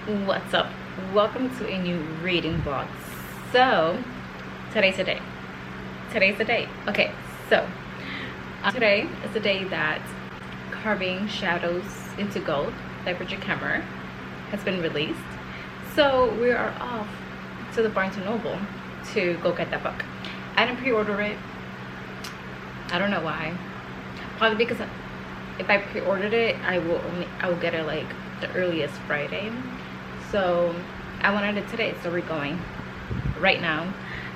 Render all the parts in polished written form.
What's up? Welcome to a new reading vlog. So today's the day. Okay, so today is the day that Carving Shadows into Gold by Brigid Kemmerer has been released. So we are off to the Barnes & Noble to go get that book. I didn't pre-order it. I don't know why. Probably because if I pre-ordered it, I will get it like the earliest Friday. So I wanted it today, so we're going right now.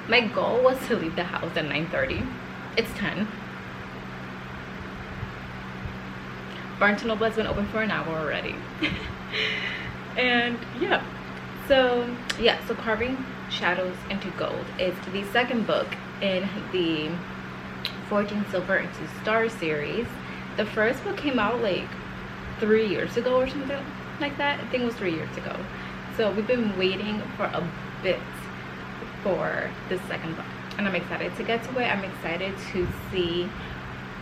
My goal was to leave the house at 9:30. It's 10. Barnes & Noble has been open for an hour already. And so Carving Shadows into Gold is the second book in the Forging Silver into Stars series. The first book came out like 3 years ago or something like that. I think it was 3 years ago. So we've been waiting for a bit for this second book, and I'm excited to get to it. I'm excited to see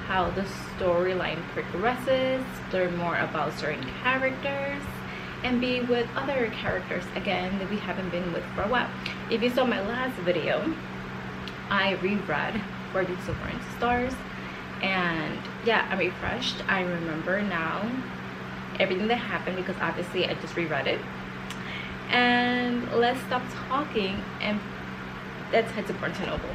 how the storyline progresses, learn more about certain characters, and be with other characters again that we haven't been with for a while. If you saw my last video, I reread Forging Silver into Stars, and yeah, I'm refreshed. I remember now everything that happened because obviously I just reread it. And let's stop talking and let's head to Barnes & Noble.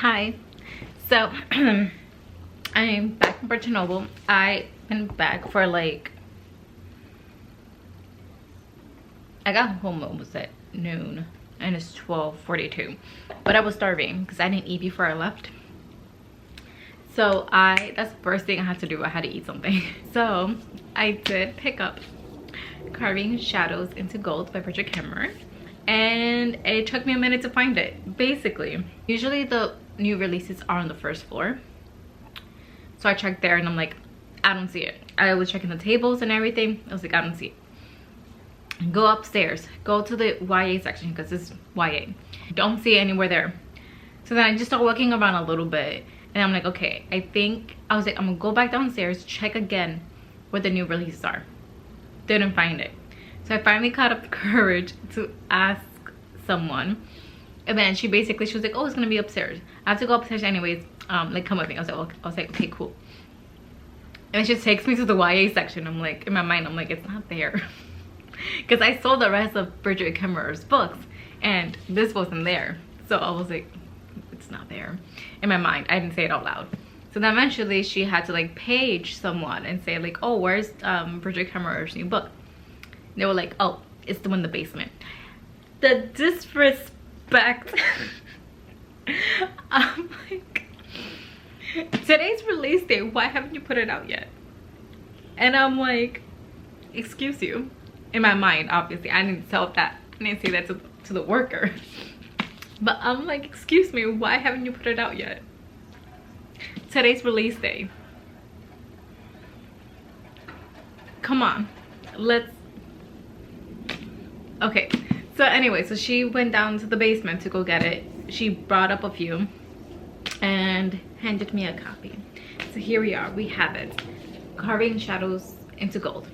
Hi, so I'm back in Barnes & Noble. I've been back for like, I got home almost at noon and it's 12:42, but I was starving because I didn't eat before I left. So that's the first thing I had to do. I had to eat something. So I did pick up Carving Shadows into Gold by Brigid Kemmerer, and it took me a minute to find it. Basically, usually the new releases are on the first floor, so I checked there and I'm like, I don't see it. I was checking the tables and everything. I was like, I don't see it. Go upstairs, go to the YA section because it's YA. Don't see it anywhere there. So then I just started walking around a little bit and I'm like, okay, I was like, I'm gonna go back downstairs, check again where the new releases are. Didn't find it. So I finally caught up the courage to ask someone, and then she was like, oh, it's gonna be upstairs. I have to go upstairs anyways, like come with me. I was like, okay, cool. And she takes me to the YA section. I'm like, in my mind, I'm like, it's not there. Because I saw the rest of Brigid Kemmerer's books and this wasn't there. So I was like, it's not there. In my mind, I didn't say it out loud. So then eventually she had to like page someone and say like, oh, where's Brigid Kemmerer's new book? They were like, oh, it's the one in the basement. The disrespect. I'm like, today's release day, why haven't you put it out yet? And I'm like, excuse you. In my mind, obviously, I didn't tell that. I didn't say that to the worker. But I'm like, excuse me, why haven't you put it out yet? Today's release day. Come on, okay. So anyway, so she went down to the basement to go get it. She brought up a few and handed me a copy. So here we are, we have it. Carving Shadows into Gold,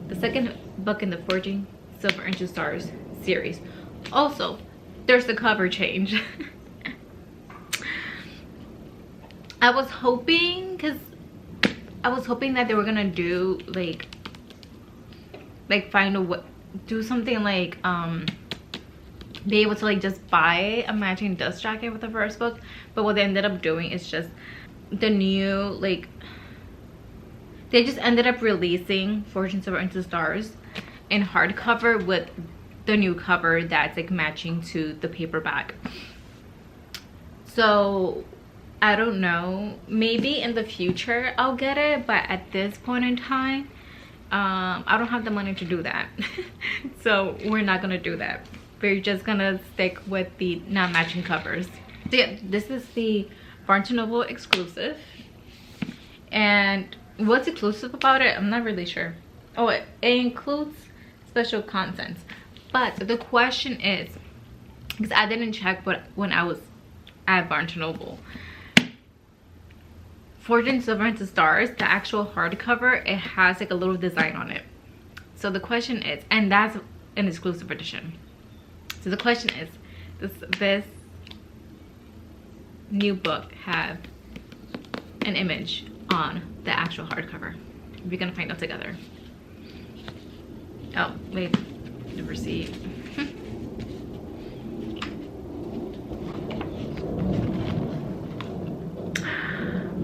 the second book in the Forging Silver into Stars series. Also, there's the cover change. I was hoping, because I was hoping that they were gonna do like find a way, do something like be able to like just buy a matching dust jacket with the first book. But what they ended up doing is just the new, like, they just ended up releasing Fortunes of Into Stars in hardcover with the new cover that's like matching to the paperback. So I don't know, maybe in the future I'll get it, but at this point in time I don't have the money to do that. So we're not gonna do that. We're just gonna stick with the non-matching covers. So yeah, this is the Barnes & Noble exclusive. And what's exclusive about it, I'm not really sure. Oh, it includes special contents. But the question is, because I didn't check but when I was at Barnes & Noble, Fortune Silver into Stars, the actual hardcover, it has like a little design on it. So the question is, and that's an exclusive edition. So the question is, does this new book have an image on the actual hardcover? We're gonna find out together. Oh wait, the receipt.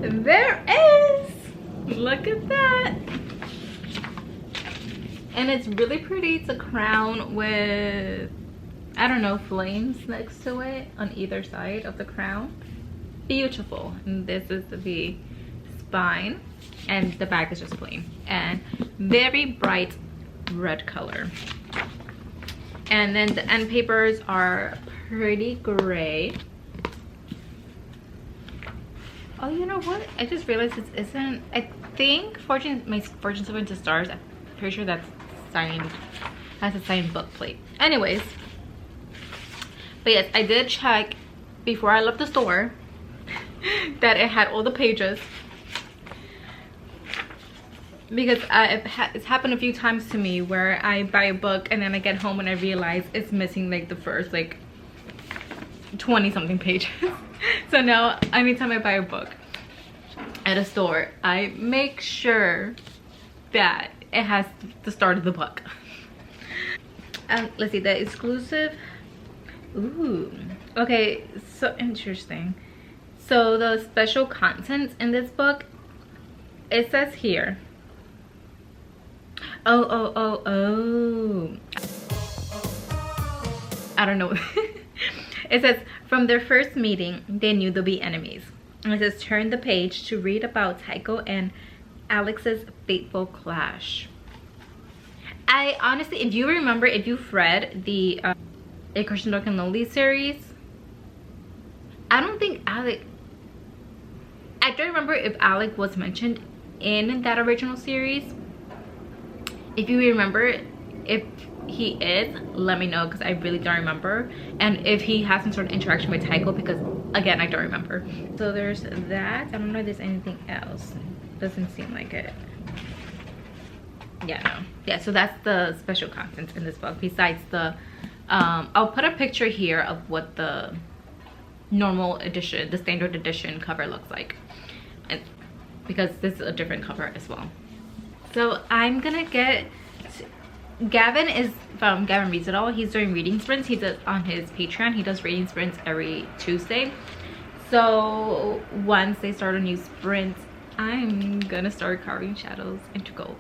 There is, look at that. And it's really pretty. It's a crown with, I don't know, flames next to it on either side of the crown. Beautiful. And this is the spine, and the back is just plain and very bright red color. And then the end papers are pretty gray. Oh, you know what? I just realized this isn't, I think my Fortune Silver into Stars, I'm pretty sure that's signed, has a signed book plate. Anyways, but yes, I did check before I left the store that it had all the pages, because it's happened a few times to me where I buy a book and then I get home and I realize it's missing like the first like 20 something pages. So now anytime I buy a book at a store, I make sure that it has the start of the book. Let's see, the exclusive. Ooh, okay, so interesting. So the special contents in this book, it says here, oh, I don't know. It says, from their first meeting, they knew they'll be enemies. And it says, turn the page to read about Tycho and Alex's fateful clash. I honestly, if you remember, if you've read the A Christian Dark and Lonely series, I don't think I don't remember if Alec was mentioned in that original series. If you remember, if he is, let me know, because I really don't remember. And if he has some sort of interaction with Tycho, because again, I don't remember. So there's that. I don't know if there's anything else. Doesn't seem like it. Yeah, no. Yeah, so that's the special contents in this book, besides the I'll put a picture here of what the normal edition, the standard edition cover looks like, and because this is a different cover as well. So I'm gonna get, Gavin is from Gavin Reads It All. He's doing reading sprints. He does on his Patreon. He does reading sprints every Tuesday. So once they start a new sprint, I'm gonna start carving shadows into gold.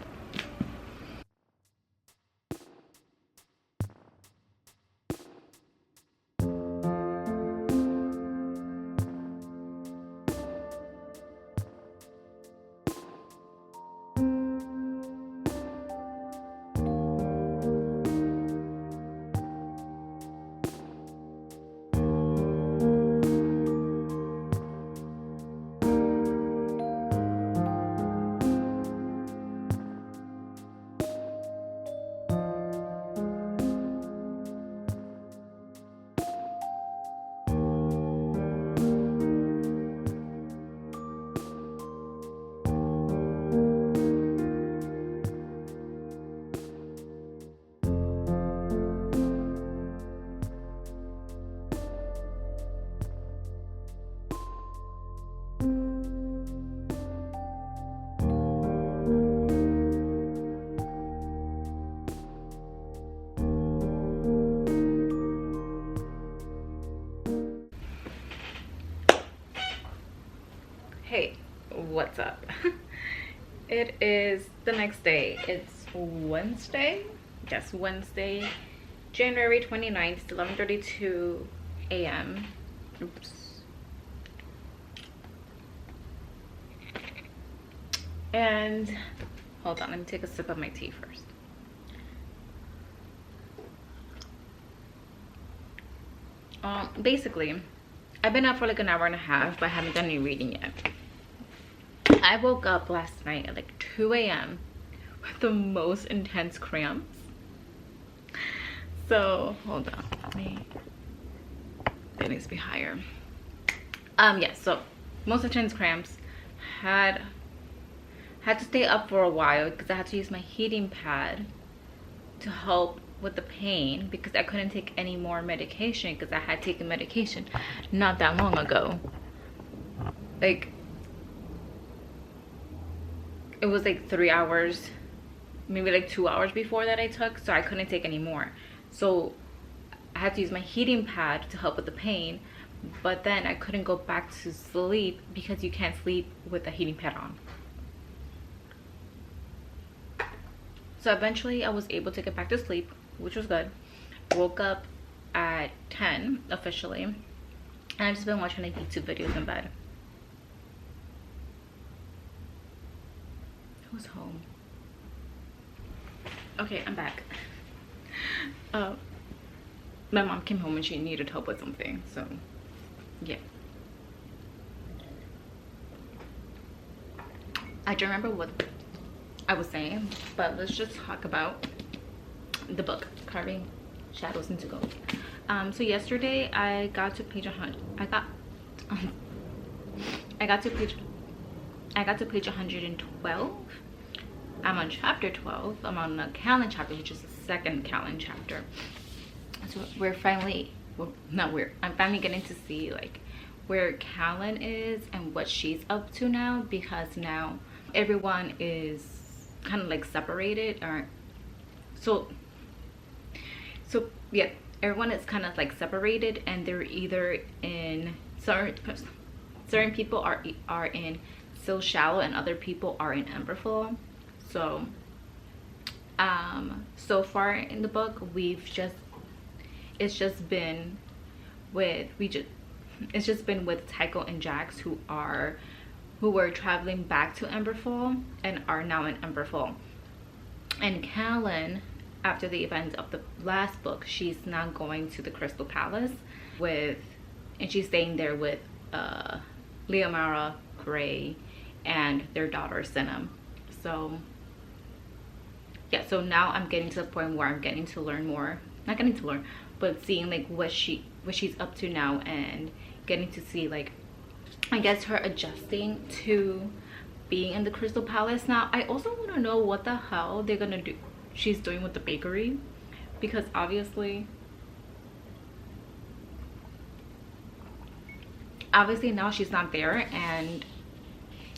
Hey, what's up? It is the next day. It's Wednesday. Yes, Wednesday, January 29th. It's 11:32 a.m. Oops. And hold on, let me take a sip of my tea first. Basically, I've been up for like an hour and a half, but I haven't done any reading yet. I woke up last night at like 2 a.m. with the most intense cramps. So hold on, it needs to be higher. Yeah, so most intense cramps. Had to stay up for a while because I had to use my heating pad to help with the pain because I couldn't take any more medication because I had taken medication not that long ago. Like, it was like 3 hours, maybe like 2 hours before that I took, so I couldn't take any more. So I had to use my heating pad to help with the pain, but then I couldn't go back to sleep because you can't sleep with the heating pad on. So eventually I was able to get back to sleep, which was good. Woke up at 10 officially, and I've just been watching like YouTube videos in bed. Who's home? Okay, I'm back. My mom came home and she needed help with something, so yeah. I don't remember what I was saying, but let's just talk about the book, Carving Shadows into Gold. So yesterday I got to page 100. I got to page 112. I'm on chapter 12. I'm on the Callan chapter, which is the second Callan chapter. So I'm finally getting to see like where Callan is and what she's up to now, because now everyone is kind of like separated, or so yeah, everyone is kind of like separated, and they're either in certain people are in Still Shallow and other people are in Emberfall. So so far in the book it's just been with Tycho and Jax, who were traveling back to Emberfall and are now in Emberfall. And Callan, after the events of the last book, she's now going to the Crystal Palace and she's staying there with Leomara, Gray, and their daughter Senna. So yeah, so now I'm getting to the point where I'm getting to learn more, not getting to learn, but seeing like what she's up to now, and getting to see like, I guess, her adjusting to being in the Crystal Palace now. I also want to know what the hell they're gonna do she's doing with the bakery, because obviously now she's not there, and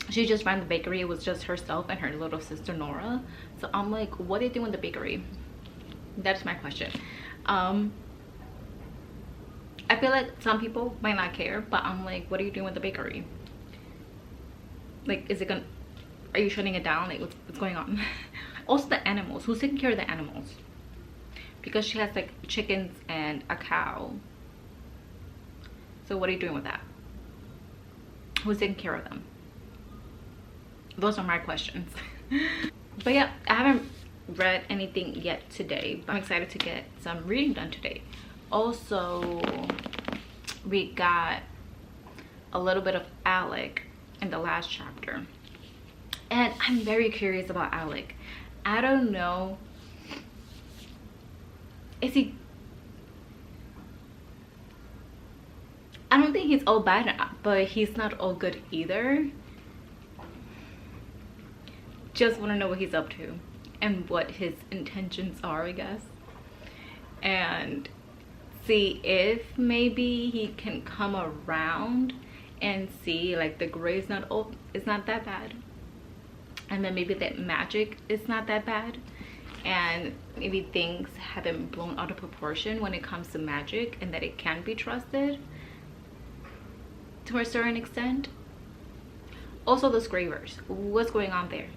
she just ran the bakery. It was just herself and her little sister Nora. So I'm like, what are they doing with the bakery? That's my question. I feel like some people might not care, but I'm like, what are you doing with the bakery? Like, are you shutting it down? Like, what's going on? Also, the animals. Who's taking care of the animals? Because she has like chickens and a cow. So what are you doing with that? Who's taking care of them? Those are my questions. But yeah, I haven't read anything yet today, but I'm excited to get some reading done today. Also, we got a little bit of Alec in the last chapter, and I'm very curious about Alec. I don't know, I don't think he's all bad, but he's not all good either. Just want to know what he's up to and what his intentions are, I guess, and see if maybe he can come around and see like the gray is not that bad, and then maybe that magic is not that bad, and maybe things haven't blown out of proportion when it comes to magic, and that it can be trusted to a certain extent. Also the scravers, what's going on there,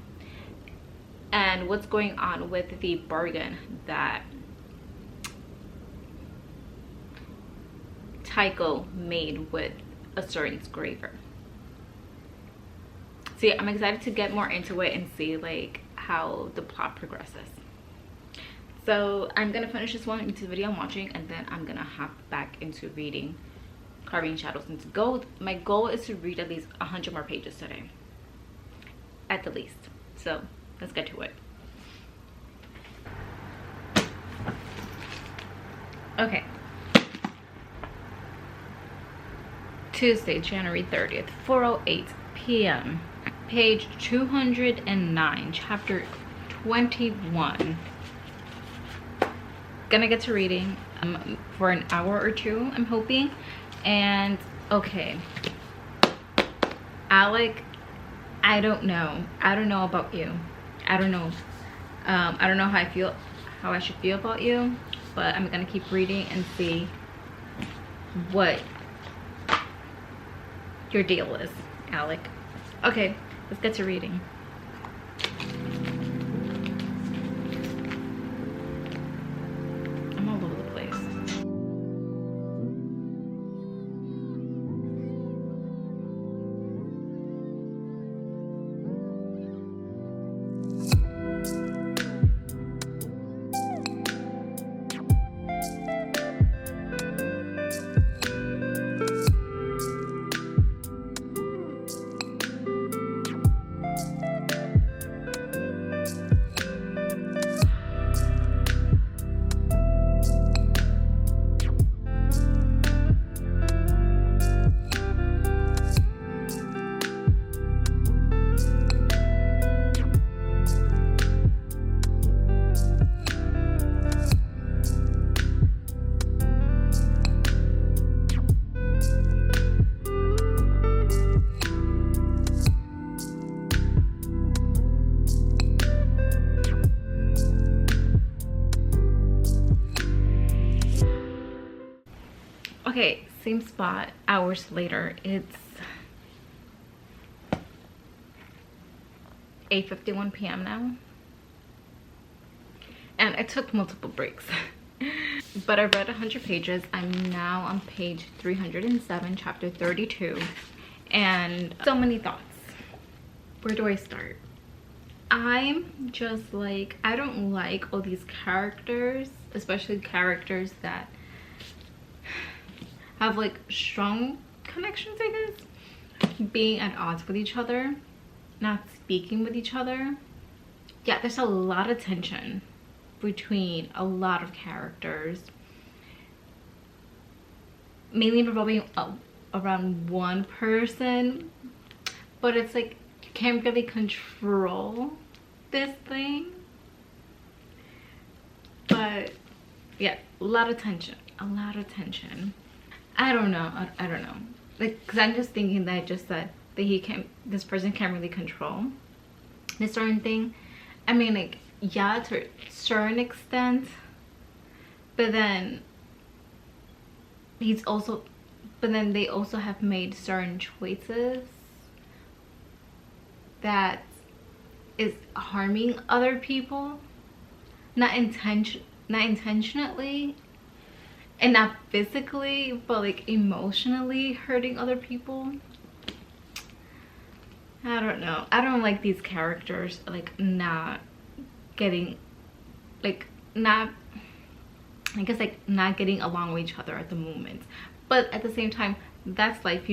and what's going on with the bargain that Tycho made with a certain scraver. See, I'm excited to get more into it and see like how the plot progresses. So I'm gonna finish this one into the video I'm watching, and then I'm gonna hop back into reading Carving Shadows into Gold. My goal is to read at least 100 more pages today, at the least. So let's get to it. Okay. Tuesday, January 30th, 4:08 p.m. Page 209, chapter 21. Gonna get to reading for an hour or two, I'm hoping. And okay, Alec, I don't know about you. I don't know how I should feel about you, but I'm gonna keep reading and see what your deal is, Alec. Okay, let's get to reading. I'm all over the place. Okay, same spot, hours later. It's 8:51 p.m. now, and I took multiple breaks. But I read 100 pages. I'm now on page 307, chapter 32, and so many thoughts. Where do I start? I'm just like, I don't like all these characters, especially characters that have like strong connections, I guess, being at odds with each other, not speaking with each other. Yeah, there's a lot of tension between a lot of characters, mainly revolving around one person, but it's like you can't really control this thing. But yeah, a lot of tension. I don't know, like, because I'm just thinking that just that this person can't really control this certain thing. I mean, like, yeah, to a certain extent, but then they also have made certain choices that is harming other people, not intentionally, and not physically, but like emotionally hurting other people. I don't know, I don't like these characters like not getting, like, not, I guess, like, not getting along with each other at the moment. But at the same time, that's life.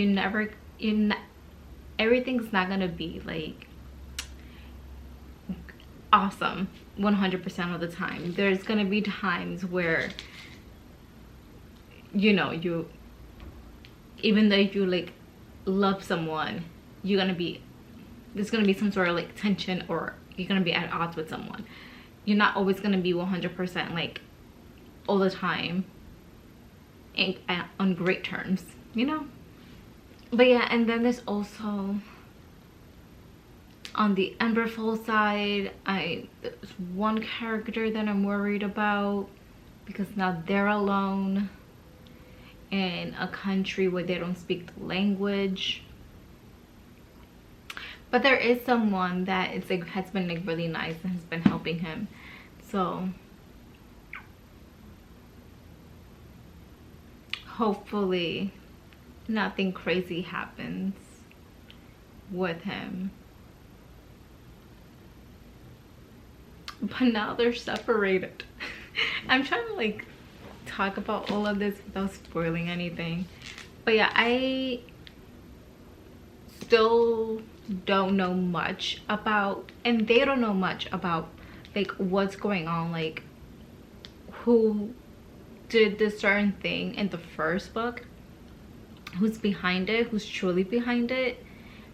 Everything's not gonna be like awesome 100% of the time. There's gonna be times where, you know, even though you like love someone, there's gonna be some sort of like tension, or you're gonna be at odds with someone. You're not always gonna be 100% like all the time and on great terms, you know. But yeah, and then there's also on the Emberfall side, there's one character that I'm worried about, because now they're alone in a country where they don't speak the language. But there is someone that it's like has been like really nice and has been helping him. So hopefully nothing crazy happens with him. But now they're separated. I'm trying to like talk about all of this without spoiling anything. But yeah, I still don't know much about, and they don't know much about like what's going on, like who did this certain thing in the first book, who's behind it, who's truly behind it.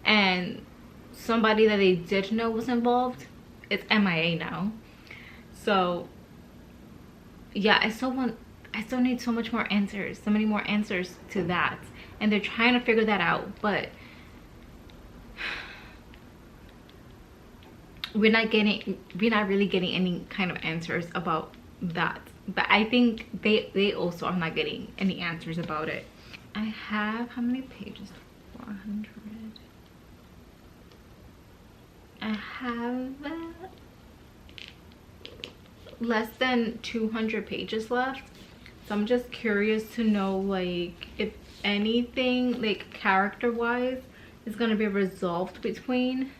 And somebody that they did know was involved, it's MIA now. So yeah, I still need so much more answers, so many more answers to that. And they're trying to figure that out, but we're not really getting any kind of answers about that. But I think they also are not getting any answers about it. I have, how many pages? 400. I have less than 200 pages left. So I'm just curious to know like if anything like character wise is going to be resolved between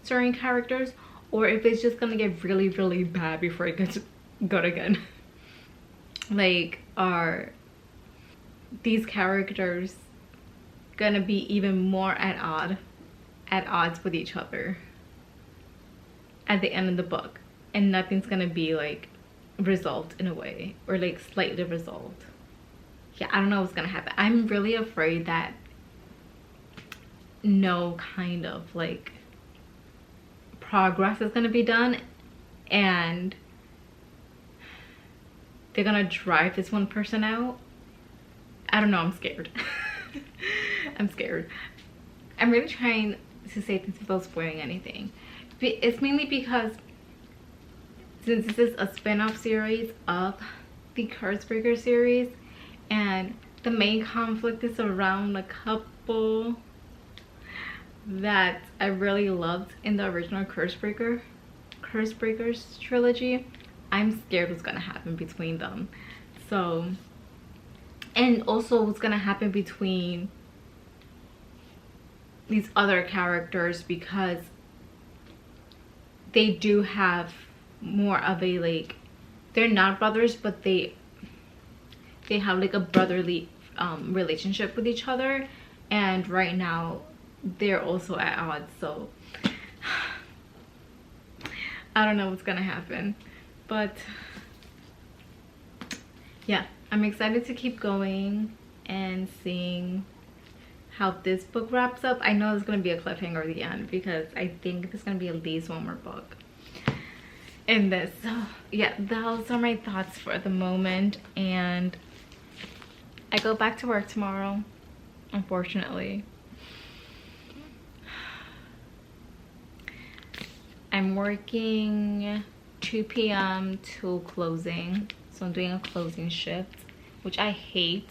certain characters, or if it's just going to get really, really bad before it gets good again. Like, are these characters going to be even more at odds with each other at the end of the book, and nothing's going to be like resolved in a way, or like slightly resolved? Yeah, I don't know what's going to happen. I'm really afraid that no kind of like progress is going to be done, and they're gonna drive this one person out. I don't know, I'm scared. I'm scared. I'm really trying to say things without spoiling anything. It's mainly because since this is a spin-off series of the Cursebreaker series, and the main conflict is around a couple that I really loved in the original Cursebreakers trilogy. I'm scared what's gonna happen between them. So, and also what's gonna happen between these other characters, because they do have more of a like, they're not brothers, but they have like a brotherly relationship with each other, and right now they're also at odds. So I don't know what's gonna happen. But yeah, I'm excited to keep going and seeing how this book wraps up. I know there's going to be a cliffhanger at the end, because I think there's going to be at least one more book in this. So yeah, those are my thoughts for the moment. And I go back to work tomorrow, unfortunately. I'm working 2 p.m. till closing, so I'm doing a closing shift, which I hate,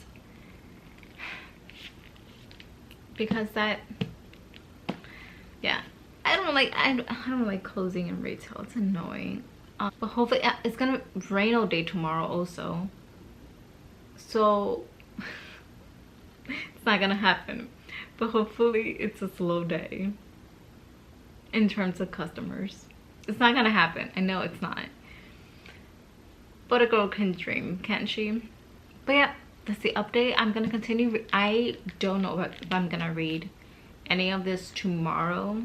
because that, yeah, I don't like closing in retail. It's annoying. But hopefully it's gonna rain all day tomorrow also, so it's not gonna happen. But hopefully it's a slow day in terms of customers. It's not gonna happen. I know it's not. But a girl can dream, can't she? But yeah, that's the update. I'm gonna continue. I don't know if I'm gonna read any of this tomorrow,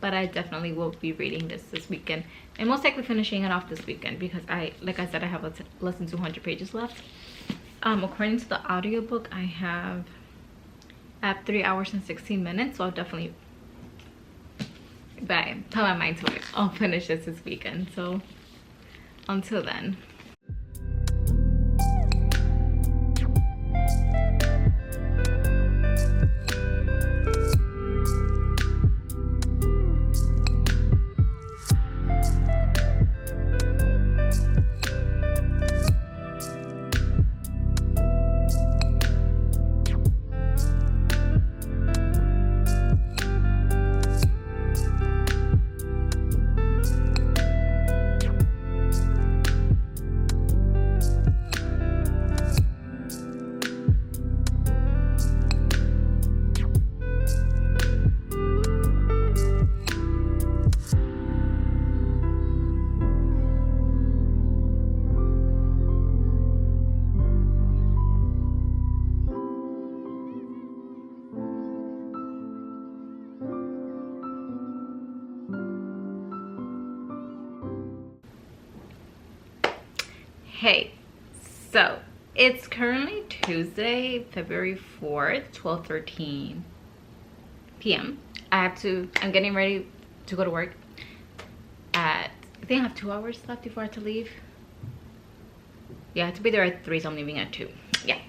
but I definitely will be reading this weekend, and most likely finishing it off this weekend, because like I said, I have less than 200 pages left. According to the audiobook, I have 3 hours and 16 minutes, so I'll definitely, but I tell my mind to it, I'll finish this weekend. So until then. Okay, so it's currently Tuesday, February 4th, 12:13 p.m. I'm getting ready to go to work at, I think I have 2 hours left before I have to leave. Yeah, I have to be there at 3, so I'm leaving at 2. Yeah.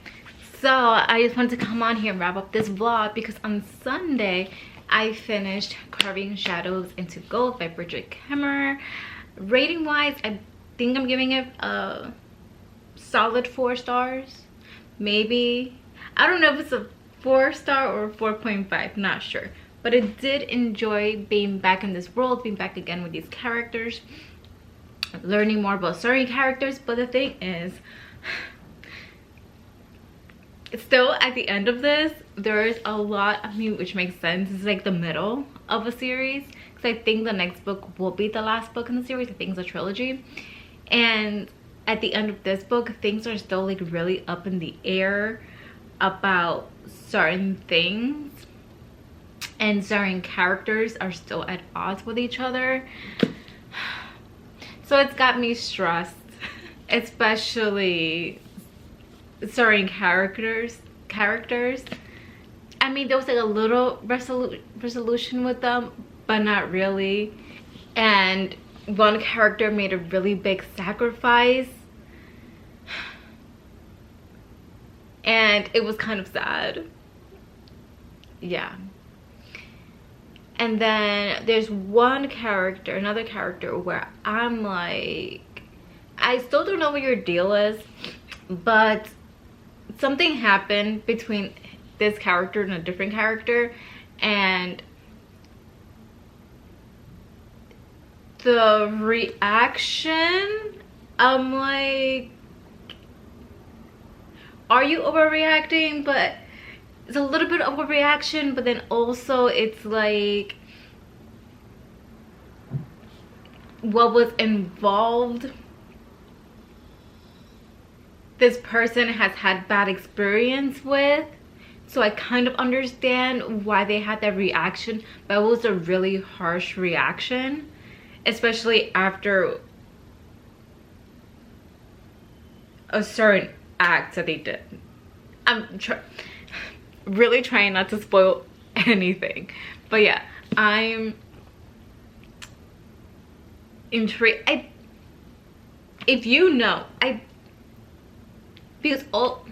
So I just wanted to come on here and wrap up this vlog because on Sunday I finished Carving Shadows into Gold by Brigid Kemmerer. Rating wise, I think I'm giving it a solid 4 stars. Maybe. I don't know if it's a 4-star or 4.5, not sure. But I did enjoy being back in this world, being back again with these characters, learning more about certain characters. But the thing is, still at the end of this, there is a lot, I mean, which makes sense. It's like the middle of a series, because I think the next book will be the last book in the series. I think it's a trilogy, and at the end of this book, things are still like really up in the air about certain things, and certain characters are still at odds with each other. So it's got me stressed, especially certain characters. I mean, there was like a little resolution with them, but not really. And one character made a really big sacrifice, and it was kind of sad. Yeah. And then there's one character, another character, where I'm like, I still don't know what your deal is, but something happened between this character and a different character, and the reaction, I'm like, are you overreacting? But it's a little bit of overreaction, but then also it's like, what was involved, this person has had bad experience with, so I kind of understand why they had that reaction. But it was a really harsh reaction, especially after a certain act that they did. I'm really trying not to spoil anything, but yeah, I'm intrigued. If you know, because all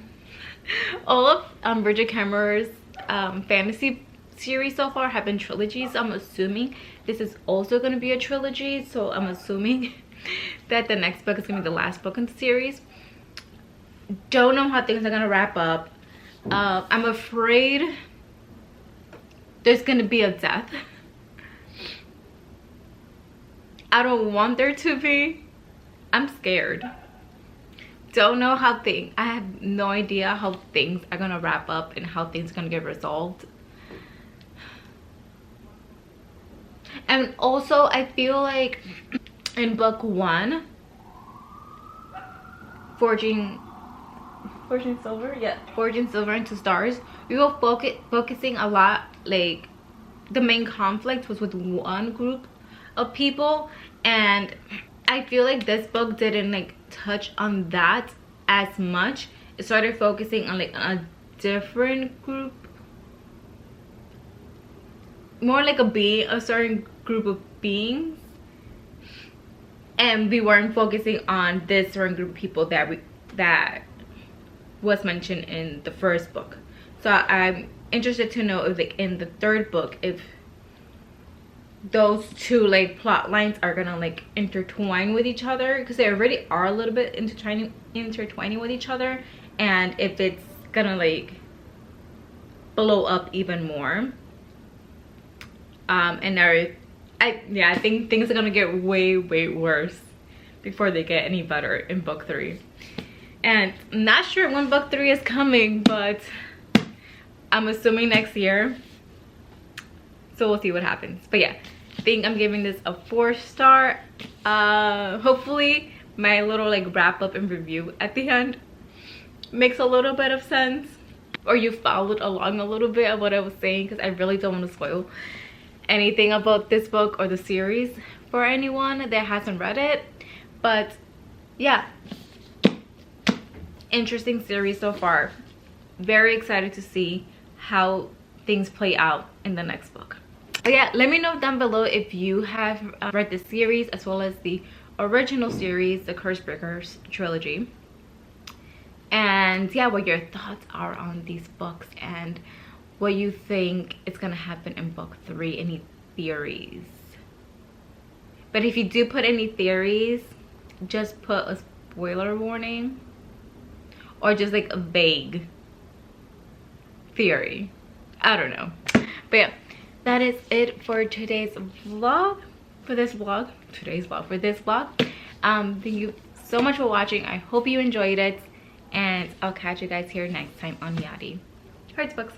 of Brigid Kemmerer's fantasy series so far have been trilogies. I'm assuming this is also going to be a trilogy, so I'm assuming that the next book is going to be the last book in the series. Don't know how things are going to wrap up. I'm afraid there's going to be a death. I don't want there to be. I'm scared. Don't know how things, I have no idea how things are gonna wrap up and how things are gonna get resolved. And also, I feel like in book 1, Forging Silver, yeah, Forging Silver into Stars, we were focusing a lot, like the main conflict was with one group of people, and I feel like this book didn't like touch on that as much. It started focusing on like a different group, more like a certain group of beings, and we weren't focusing on this certain group of people that was mentioned in the first book. So I'm interested to know if like in the third book, if those two like plot lines are gonna like intertwine with each other, because they already are a little bit intertwining with each other, and if it's gonna like blow up even more. And I think things are gonna get way worse before they get any better in book 3. And I'm not sure when book 3 is coming, but I'm assuming next year, so we'll see what happens. But yeah, I think I'm giving this a 4-star. Hopefully my little like wrap up and review at the end makes a little bit of sense, or you followed along a little bit of what I was saying, because I really don't want to spoil anything about this book or the series for anyone that hasn't read it. But yeah, interesting series so far. Very excited to see how things play out in the next book. But yeah, let me know down below if you have read the series as well as the original series, the Cursebreakers trilogy. And yeah, what your thoughts are on these books and what you think is gonna happen in book 3. Any theories? But if you do put any theories, just put a spoiler warning or just like a vague theory. I don't know. But yeah, that is it for today's vlog. For this vlog. Thank you so much for watching. I hope you enjoyed it, and I'll catch you guys here next time on Yari Hearts Books.